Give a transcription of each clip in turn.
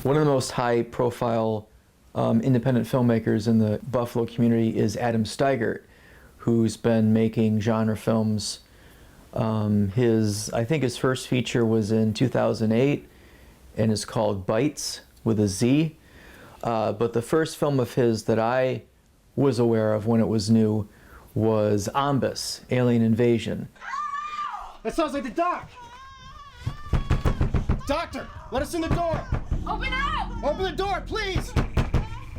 One of the most high-profile independent filmmakers in the Buffalo community is Adam Steigert, who's been making genre films. I think his first feature was in 2008 and is called Bites with a Z. But the first film of his that I was aware of when it was new was Ombis, Alien Invasion. That sounds like the doc! Doctor, let us in the door! Open up! Open the door, please!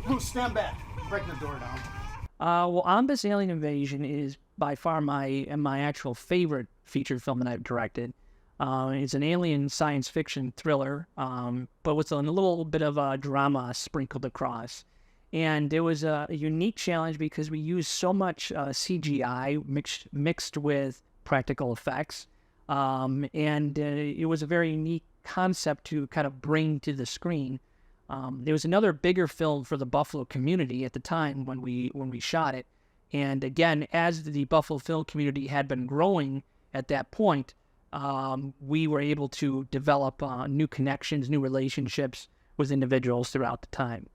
Bruce, stand back. Break the door down. Well, Ombis Alien Invasion is by far my actual favorite feature film that I've directed. It's an alien science fiction thriller, but with a little bit of a drama sprinkled across. And it was a unique challenge because we used so much CGI mixed with practical effects. It was a very unique concept to kind of bring to the screen. There was another bigger film for the Buffalo community at the time when we shot it. And again, as the Buffalo film community had been growing at that point, we were able to develop new connections, new relationships with individuals throughout the time.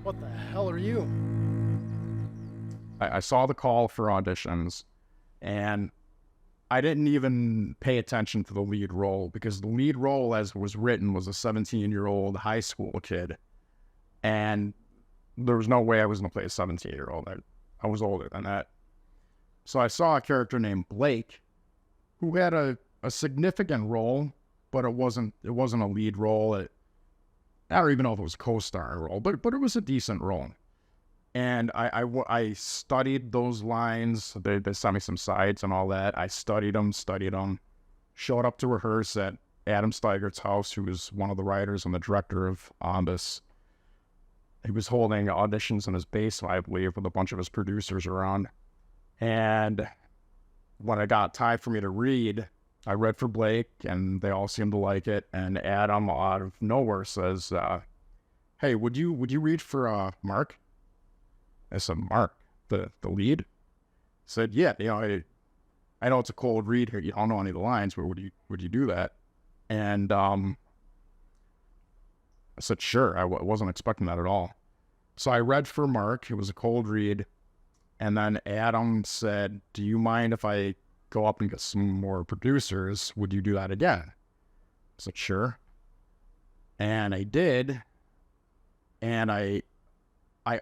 What the hell are you? I saw the call for auditions, and I didn't even pay attention to the lead role, because the lead role, as was written, was a 17-year-old high school kid. And there was no way I was going to play a 17-year-old. I was older than that. So I saw a character named Blake, who had a significant role, but it wasn't a lead role. I don't even know if it was a co-star role, but it was a decent role. And I studied those lines. They sent me some sides and all that. I studied them, showed up to rehearse at Adam Steigert's house, who was one of the writers and the director of Ombis. He was holding auditions in his basement, I believe, with a bunch of his producers around. And when it got time for me to read, I read for Blake, and they all seemed to like it. And Adam, out of nowhere, says, "Hey, would you read for Mark?" I said, "Mark, the lead?" I said, "Yeah, I know it's a cold read here. You don't know any of the lines, but would you do that?" And I said, "Sure." I wasn't expecting that at all. So I read for Mark. It was a cold read. And then Adam said, "Do you mind if I go up and get some more producers? Would you do that again?" I said, "Sure." And I did. And I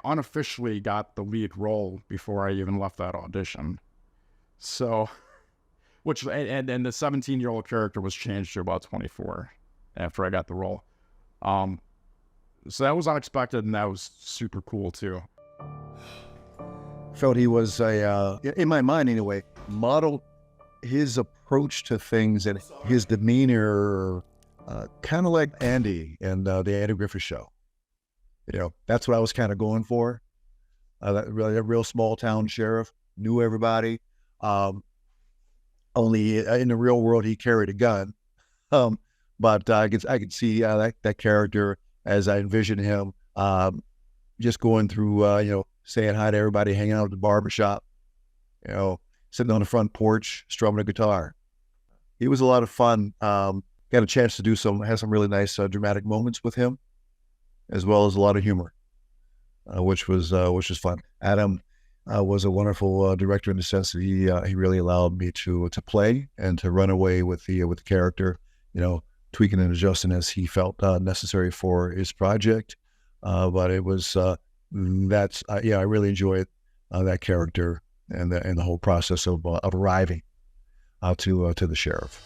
unofficially got the lead role before I even left that audition. So, and the 17-year-old character was changed to about 24 after I got the role. So that was unexpected, and that was super cool too. Felt he was in my mind anyway, modeled his approach to things and his demeanor, kind of like Andy and the Andy Griffith Show. That's what I was kind of going for. That real small town sheriff, knew everybody. Only in the real world, he carried a gun. But I could see that character as I envisioned him, just going through, saying hi to everybody, hanging out at the barbershop, sitting on the front porch, strumming a guitar. He was a lot of fun. Got a chance to have some really nice dramatic moments with him, as well as a lot of humor, which was fun. Adam was a wonderful director in the sense that he really allowed me to play and to run away with the character, tweaking and adjusting as he felt necessary for his project. But it was I really enjoyed that character and the whole process of arriving to the sheriff.